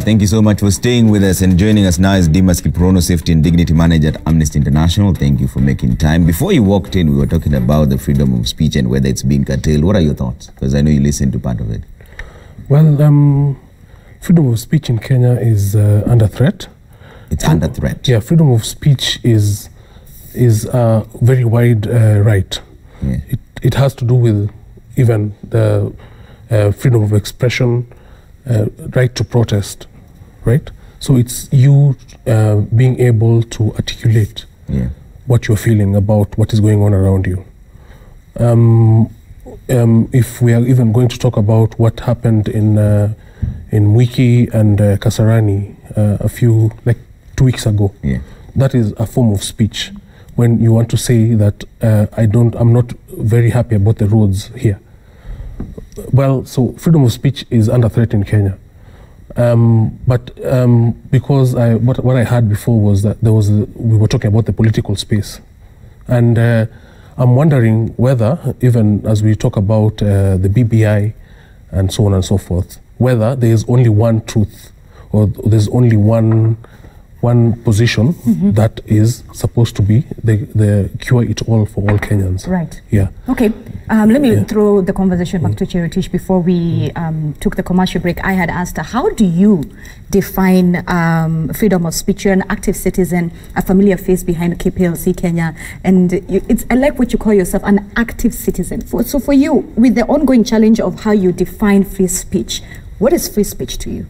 Thank you so much for staying with us, and joining us now is Dimas Kiprono, Safety and Dignity Manager at Amnesty International. Thank you for making time. Before you walked in, we were talking about the freedom of speech and whether it's being curtailed. What are your thoughts? Because I know you listened to part of it. Well, freedom of speech in Kenya is under threat. It's under threat. Yeah, freedom of speech is a very wide right. Yeah. It has to do with even the freedom of expression, right to protest, right? So it's you being able to articulate what you're feeling about what is going on around you. If we are even going to talk about what happened in Mwiki and Kasarani like 2 weeks ago, that is a form of speech. When you want to say that I'm not very happy about the roads here. Well, so freedom of speech is under threat in Kenya. Because what I heard before was that we were talking about the political space. And I'm wondering whether, even as we talk about the BBI and so on and so forth, whether there is only one truth or there's only one position that is supposed to be the cure-it-all for all Kenyans. Right. Yeah. Okay. Let me throw the conversation back to Jerotich. Before we took the commercial break, I had asked her, how do you define freedom of speech? You're an active citizen, a familiar face behind KPLC Kenya, and I like what you call yourself, an active citizen. So for you, with the ongoing challenge of how you define free speech, what is free speech to you?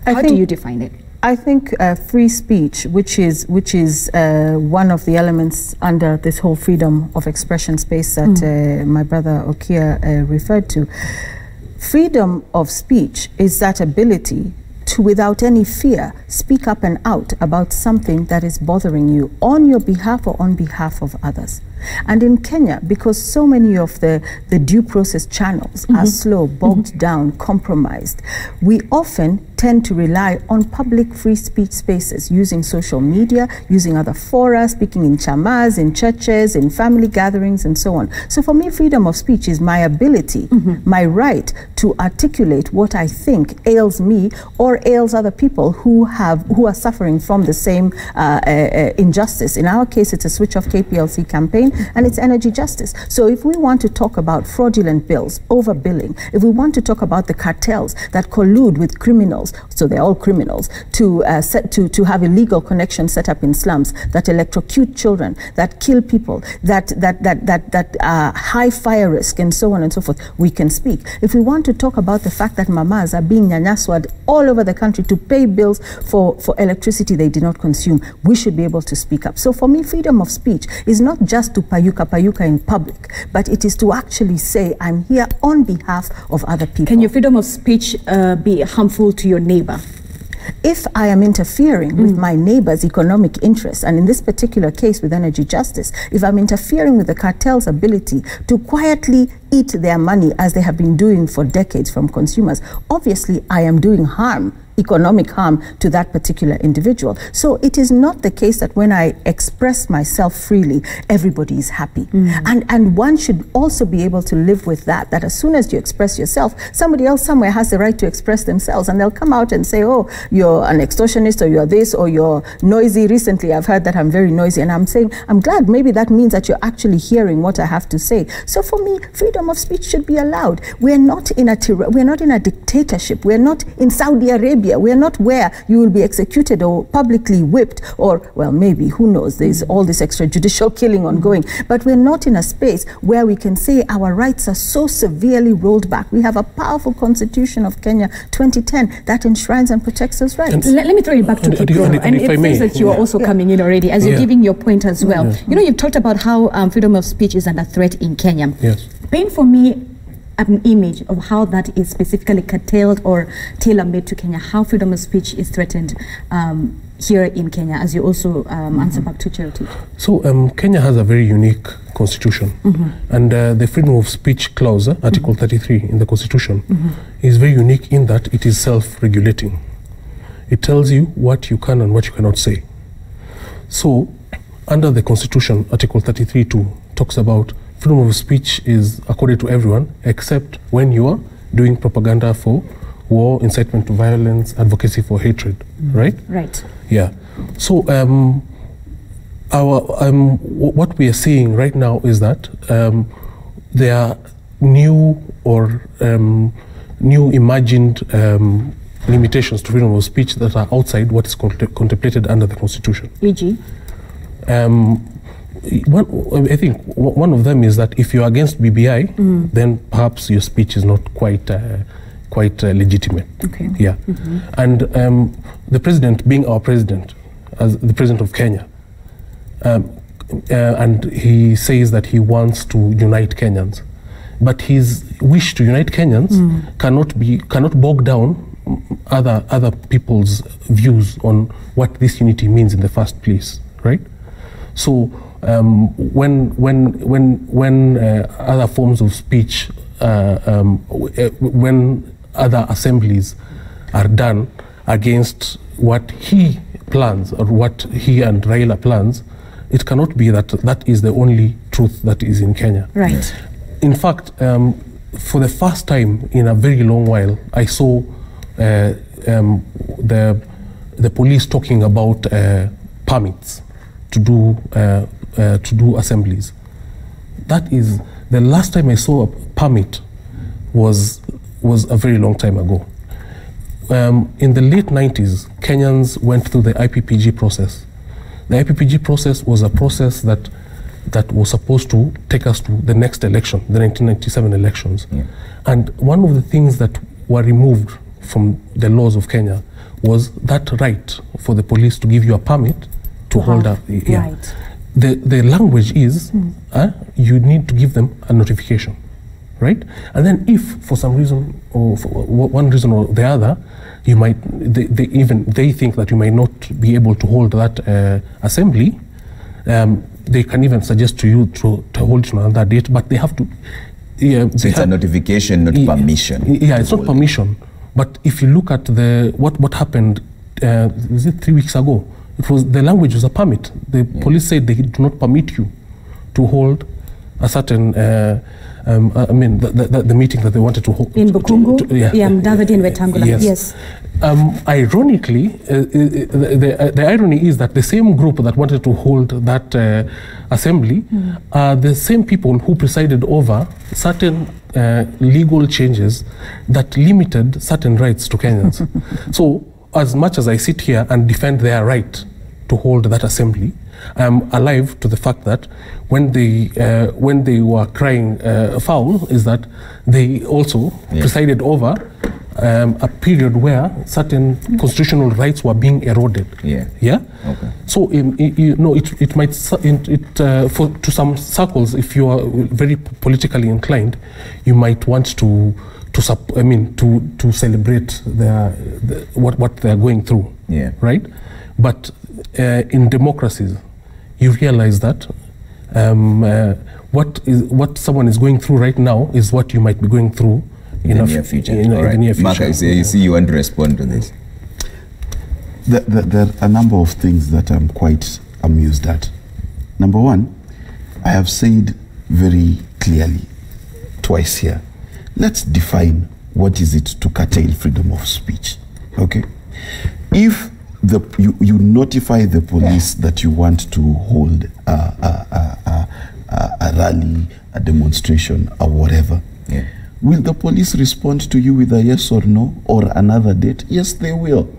How do you define it? I think free speech, which is one of the elements under this whole freedom of expression space that my brother Okia referred to, freedom of speech is that ability to, without any fear, speak up and out about something that is bothering you on your behalf or on behalf of others. And in Kenya, because so many of the due process channels are slow, bogged down, compromised, we often tend to rely on public free speech spaces, using social media, using other fora, speaking in chamas, in churches, in family gatherings, and so on. So for me, freedom of speech is my ability, my right to articulate what I think ails me or ails other people who are suffering from the same injustice. In our case, it's a switch off KPLC campaign, and it's energy justice. So if we want to talk about fraudulent bills, overbilling, if we want to talk about the cartels that collude with criminals, so they're all criminals, to have illegal connections set up in slums, that electrocute children, that kill people, that high fire risk, and so on and so forth, we can speak. If we want to talk about the fact that mamas are being nyanyaswad all over the country to pay bills for electricity they did not consume, we should be able to speak up. So for me, freedom of speech is not just to payuka in public, but it is to actually say, I'm here on behalf of other people. Can your freedom of speech be harmful to your neighbor? If I am interfering with my neighbor's economic interests, and in this particular case with energy justice, if I'm interfering with the cartel's ability to quietly eat their money as they have been doing for decades from consumers, obviously I am doing harm, economic harm, to that particular individual. So it is not the case that when I express myself freely, everybody is happy. And one should also be able to live with that as soon as you express yourself, somebody else somewhere has the right to express themselves, and they'll come out and say, oh, you're an extortionist, or you're this, or you're noisy. Recently, I've heard that I'm very noisy, and I'm saying, I'm glad, maybe that means that you're actually hearing what I have to say. So for me, freedom of speech should be allowed. We're not in a dictatorship. We're not in Saudi Arabia. We're not where you will be executed or publicly whipped, or, well, maybe, who knows, there's all this extrajudicial killing ongoing. But we're not in a space where we can say our rights are so severely rolled back. We have a powerful Constitution of Kenya 2010 that enshrines and protects those rights. Let me throw you back to Kipro. And it seems that you are also coming in already, as you're giving your point as well. You know, you've talked about how freedom of speech is under threat in Kenya. Yes. Paint for me an image of how that is specifically curtailed or tailor-made to Kenya, how freedom of speech is threatened here in Kenya, as you also answer back to Jerotich. So Kenya has a very unique constitution, and the freedom of speech clause, Article 33 in the constitution, is very unique in that it is self-regulating. It tells you what you can and what you cannot say. So under the constitution, Article 33(2 talks about freedom of speech is accorded to everyone except when you are doing propaganda for war, incitement to violence, advocacy for hatred, right? Right. Yeah. So what we are seeing right now is that there are new or new imagined limitations to freedom of speech that are outside what is contemplated under the Constitution. E.g.? I think one of them is that if you're against BBI, then perhaps your speech is not quite legitimate. Okay. Yeah. And the president, being our president, as the president of Kenya, and he says that he wants to unite Kenyans, but his wish to unite Kenyans cannot bog down other people's views on what this unity means in the first place, right? So when other forms of speech, when other assemblies are done against what he plans or what he and Raila plans, it cannot be that that is the only truth that is in Kenya. Right. In fact, for the first time in a very long while, I saw the police talking about permits to do assemblies. That is the last time I saw a permit was a very long time ago. In the late 90s, Kenyans went through the IPPG process. The IPPG process was a process that was supposed to take us to the next election, the 1997 elections. Yeah. And one of the things that were removed from the laws of Kenya was that right for the police to give you a permit to hold up. Yeah. Right. The language is you need to give them a notification, right? And then if for some reason or for one reason or the other, you might they think that you might not be able to hold that assembly, they can even suggest to you to hold it on another date, but they have to. So it's a notification, not permission. Yeah, it's not permission. But if you look at what happened, was it 3 weeks ago? It was the language was a permit. The police said they do not permit you to hold a certain. I mean, the meeting that they wanted to hold in Bukungu. Mudavadi and Wetangula. Yes. Ironically, the irony is that the same group that wanted to hold that assembly are the same people who presided over certain legal changes that limited certain rights to Kenyans. So, as much as I sit here and defend their right to hold that assembly, I'm alive to the fact that when they were crying foul, is that they also presided over a period where certain constitutional rights were being eroded. Yeah. Okay. So it might to some circles, if you are very politically inclined, you might want to celebrate what they are going through. Yeah. Right. But in democracies, you realize that what someone is going through right now is what you might be going through in the near future. Mark, I see you want to respond to this. There are a number of things that I'm quite amused at. Number one, I have said very clearly twice here, let's define what is it to curtail freedom of speech. Okay? If you notify the police that you want to hold a rally, a demonstration, or whatever, will the police respond to you with a yes or no or another date? Yes, they will.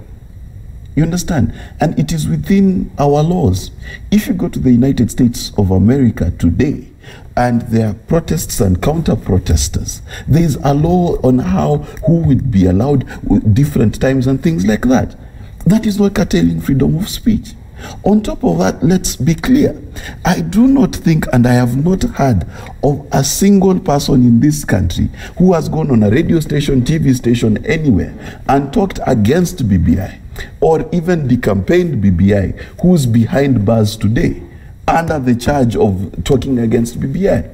You understand? And it is within our laws. If you go to the United States of America today, and there are protests and counter-protesters, there is a law on who would be allowed different times and things like that. That is not curtailing freedom of speech. On top of that, let's be clear. I do not think, and I have not heard of a single person in this country who has gone on a radio station, TV station, anywhere, and talked against BBI, or even decampaigned BBI, who's behind bars today, under the charge of talking against BBI.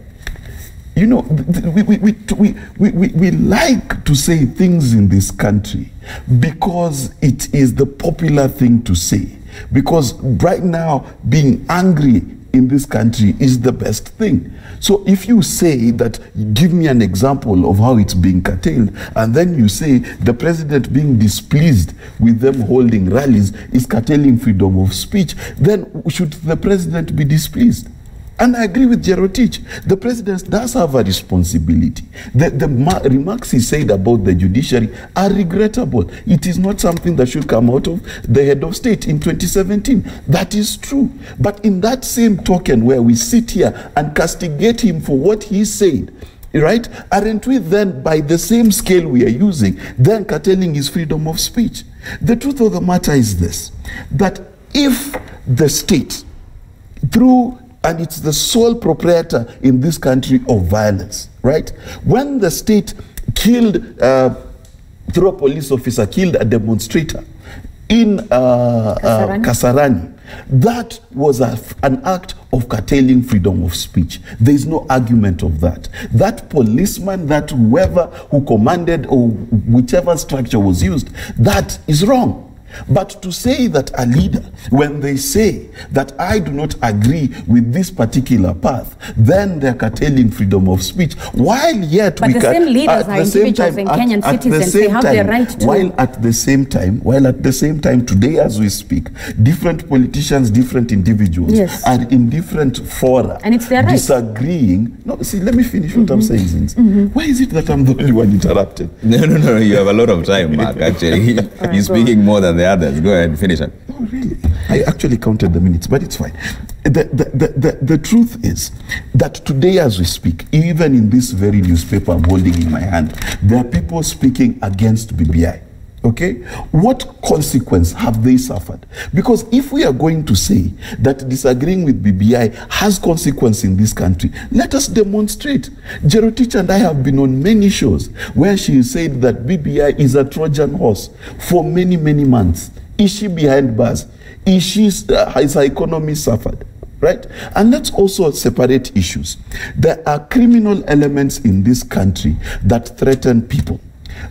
You know, we like to say things in this country because it is the popular thing to say. Because right now, being angry in this country is the best thing. So if you say that, give me an example of how it's being curtailed, and then you say the president being displeased with them holding rallies is curtailing freedom of speech, then should the president be displeased? And I agree with Jerotich. The president does have a responsibility. The remarks he said about the judiciary are regrettable. It is not something that should come out of the head of state in 2017. That is true. But in that same token where we sit here and castigate him for what he said, right, aren't we then, by the same scale we are using, then curtailing his freedom of speech? The truth of the matter is this, that if the state, and it's the sole proprietor in this country of violence, right? When the state killed, through a police officer, killed a demonstrator in Kasarani, that was an act of curtailing freedom of speech. There is no argument of that. That policeman, that whoever who commanded or whichever structure was used, that is wrong. But to say that a leader, when they say that I do not agree with this particular path, then they're curtailing freedom of speech, while yet but the same leaders are individuals and Kenyan citizens, they have the right to. While at the same time, today as we speak, different politicians, different individuals are in different fora, and it's their right, disagreeing. No, see, let me finish what I'm saying, Zins. Why is it that I'm the only one interrupted? No, you have a lot of time, Mark, actually. You're speaking more than the others. Go ahead, finish it. Oh, really? I actually counted the minutes, but it's fine. The truth is that today as we speak, even in this very newspaper I'm holding in my hand, there are people speaking against BBI. Okay? What consequence have they suffered? Because if we are going to say that disagreeing with BBI has consequence in this country, let us demonstrate. Jerotich and I have been on many shows where she said that BBI is a Trojan horse for many, many months. Is she behind bars? Has her economy suffered? Right? And let's also separate issues. There are criminal elements in this country that threaten people.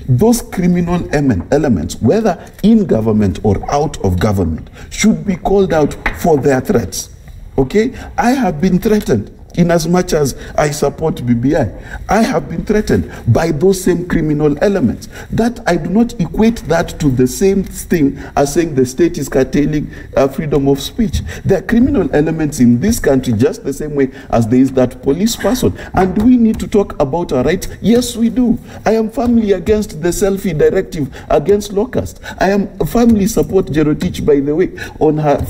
Those criminal elements, whether in government or out of government, should be called out for their threats. Okay? I have been threatened. In as much as I support BBI, I have been threatened by those same criminal elements. That I do not equate that to the same thing as saying the state is curtailing freedom of speech. There are criminal elements in this country just the same way as there is that police person. And do we need to talk about our rights? Yes, we do. I am firmly against the selfie directive against locusts. I am firmly support Jerotich, by the way, on her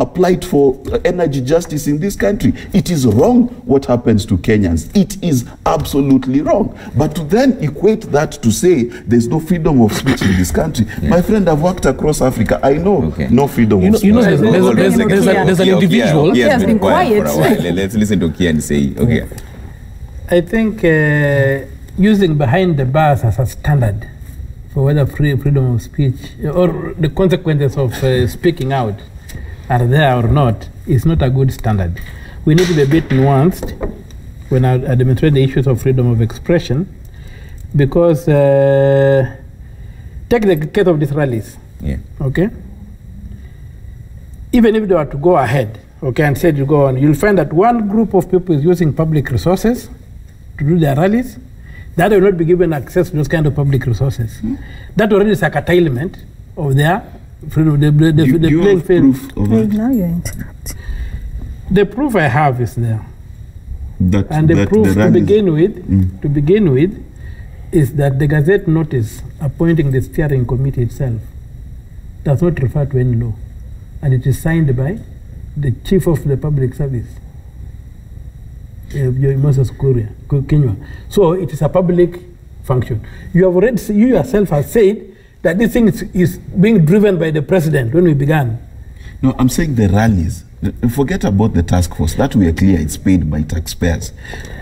plight for energy justice in this country. It is wrong what happens to Kenyans. It is absolutely wrong. But to then equate that to say there's no freedom of speech in this country, my friend, I've worked across Africa. I know no freedom of speech. You know, there's an individual. He has been quiet for a while. Let's listen to Kian Seii. Okay. I think using behind the bars as a standard for whether freedom of speech or the consequences of speaking out are there or not is not a good standard. We need to be a bit nuanced when I demonstrate the issues of freedom of expression, because take the case of these rallies. Okay? Even if they were to go ahead, okay, and said you go on, you'll find that one group of people is using public resources to do their rallies. That will not be given access to those kind of public resources. That already is a curtailment of their freedom. The playing field. Now you're interrupting. The proof I have is there. And the proof to begin with is that the Gazette notice appointing the steering committee itself does not refer to any law. And it is signed by the Chief of the Public Service, Moses Kinyua. So it is a public function. You have already, you yourself have said that this thing is being driven by the president when we began. No, I'm saying the rallies. Forget about the task force. That we are clear, it's paid by taxpayers.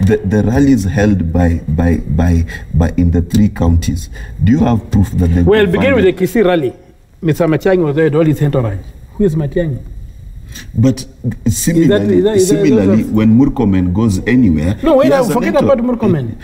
The rallies held by in the 3 counties. Do you have proof that they? Well, begin with the Kisii rally. Mr. Matiang'i was there with all his entourage. Who is Matiang'i? But similarly, when Murkomen goes anywhere. No, wait, forget about Murkomen.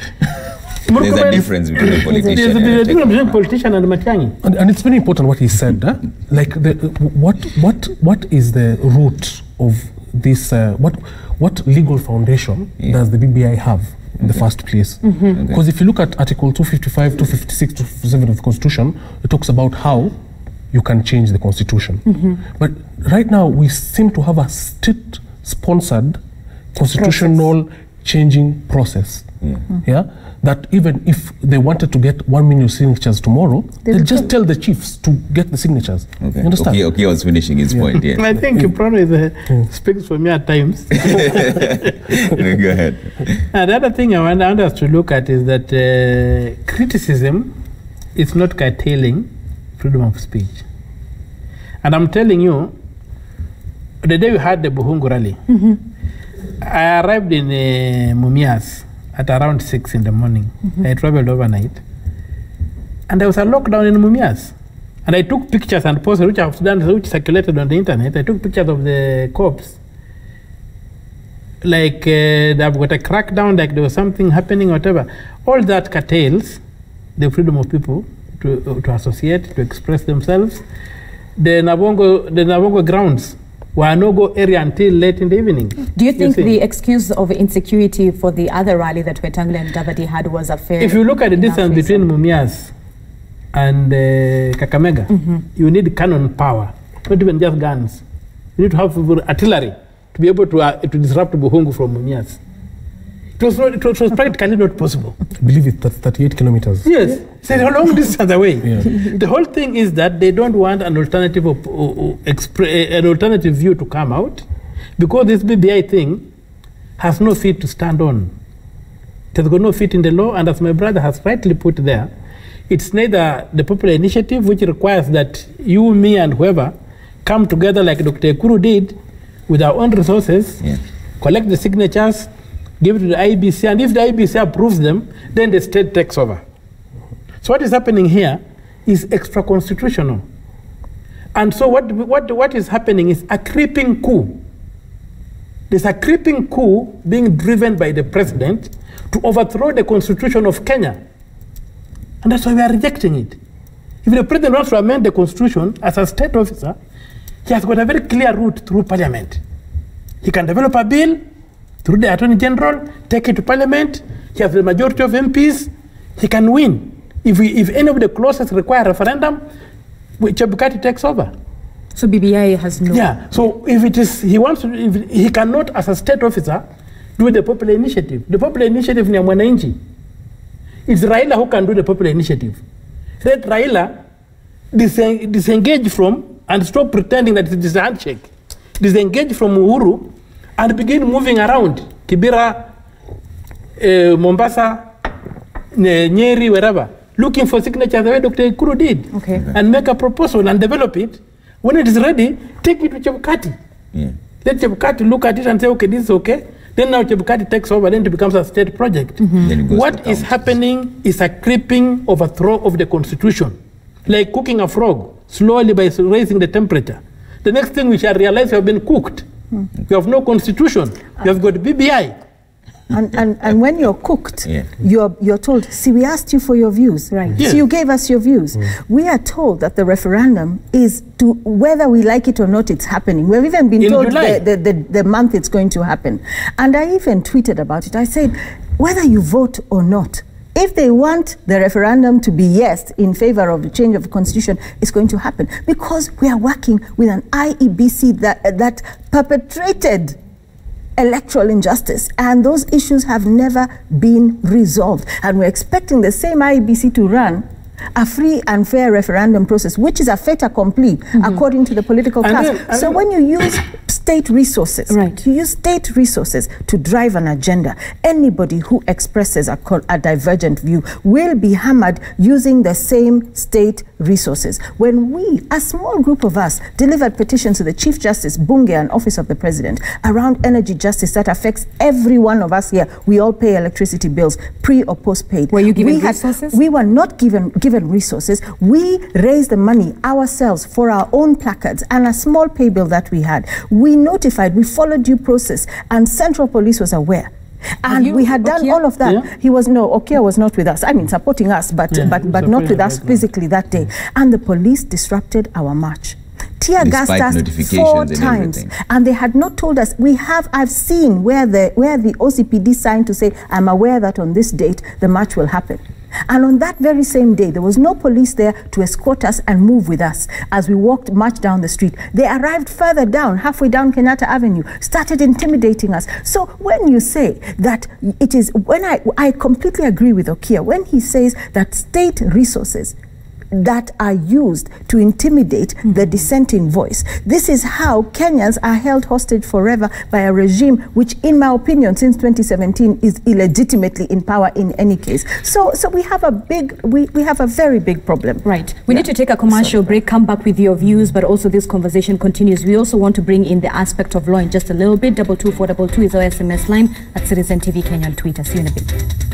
There's a difference between a politician. There's a difference between a politician and Matiang'i. And it's very important what he said. Like, what is the root of this, what legal foundation does the BBI have in the first place? Because if you look at Article 255, 256, 257 of the Constitution, it talks about how you can change the Constitution. But right now, we seem to have a state-sponsored constitutional changing process. That even if they wanted to get 1 million signatures tomorrow, they'll just tell the chiefs to get the signatures. You understand? Okay, I was finishing his point. Yeah. I think Kiprono speaks for me at times. Go ahead. The other thing I want us to look at is that criticism is not curtailing freedom of speech. And I'm telling you, the day we had the Buhungu rally, I arrived in Mumias at around 6 in the morning. I traveled overnight. And there was a lockdown in Mumias. And I took pictures and posted, which I've done, which circulated on the internet. I took pictures of the cops. Like they've got a crackdown, like there was something happening, whatever. All that curtails the freedom of people to associate, to express themselves. The Nabongo grounds were a no-go area until late in the evening. Do you think the excuse of insecurity for the other rally that Wetangula and Davadi had was a fair? If you look at the distance between Mumias and Kakamega, you need cannon power, not even just guns. You need to have artillery to be able to disrupt Buhungu from Mumias. It was practically not possible. I believe it's 38 kilometers. Yes, it's a long distance away. The whole thing is that they don't want an alternative view to come out, because this BBI thing has no feet to stand on. It has got no feet in the law, and as my brother has rightly put there, it's neither the popular initiative, which requires that you, me, and whoever come together like Dr. Ekuru did with our own resources, collect the signatures, give it to the IBC, and if the IBC approves them, then the state takes over. So what is happening here is extra-constitutional. And so what is happening is a creeping coup. There's a creeping coup being driven by the president to overthrow the constitution of Kenya. And that's why we are rejecting it. If the president wants to amend the constitution as a state officer, he has got a very clear route through parliament. He can develop a bill through the Attorney General, take it to Parliament. He has the majority of MPs. He can win. If any of the clauses require referendum, Chebukati takes over. So BBI has no... Yeah, so if it is, if he cannot, as a state officer, do the popular initiative. The popular initiative ni ya mwananchi. It's Raila who can do the popular initiative. Let Raila disengage from and stop pretending that it is a handshake. Disengage from Uhuru and begin moving around Kibera, Mombasa, Nyeri, wherever, looking for signatures the way Dr. Ekuru did, and make a proposal and develop it. When it is ready, take it to Chebukati. Let Chebukati look at it and say, okay, this is okay. Then now Chebukati takes over, then it becomes a state project. What is happening is a creeping overthrow of the constitution, like cooking a frog slowly by raising the temperature. The next thing we shall realize we have been cooked. You have no constitution. You have got BBI. And when you're cooked, you're told, see, we asked you for your views. Right. Yes. So you gave us your views. We are told that the referendum is to, whether we like it or not, it's happening. We've even been told the month it's going to happen. And I even tweeted about it. I said, whether you vote or not, if they want the referendum to be yes in favor of the change of the constitution, it's going to happen, because we are working with an IEBC that perpetrated electoral injustice, and those issues have never been resolved. And we're expecting the same IEBC to run a free and fair referendum process, which is a fait accompli according to the political class. So when you use state resources, you use state resources to drive an agenda, anybody who expresses a divergent view will be hammered using the same state resources. When we, a small group of us, delivered petitions to the Chief Justice, Bunge, and Office of the President around energy justice that affects every one of us here, we all pay electricity bills, pre or post-paid. Were you given resources? We were not given resources. We raised the money ourselves for our own placards and a small pay bill that we had. We notified, we followed due process, and Central Police was aware. And we had done all of that. Okia was not with us. I mean, supporting us, but not with us physically that day. And the police disrupted our march. tear gassed Despite us notifications 4 and times, everything. and they had not told us. I've seen where the OCPD signed to say, I'm aware that on this date the march will happen. And on that very same day, there was no police there to escort us and move with us as we marched down the street. They arrived further down, halfway down Kenyatta Avenue, started intimidating us. So when you say that it is, I completely agree with Okia, when he says that state resources that are used to intimidate the dissenting voice. This is how Kenyans are held hostage forever by a regime which, in my opinion, since 2017 is illegitimately in power in any case. So we have a very big problem. Right. We need to take a commercial break, come back with your views, but also this conversation continues. We also want to bring in the aspect of law in just a little bit. 22422 is our SMS line at Citizen TV Kenya on Twitter. See you in a bit.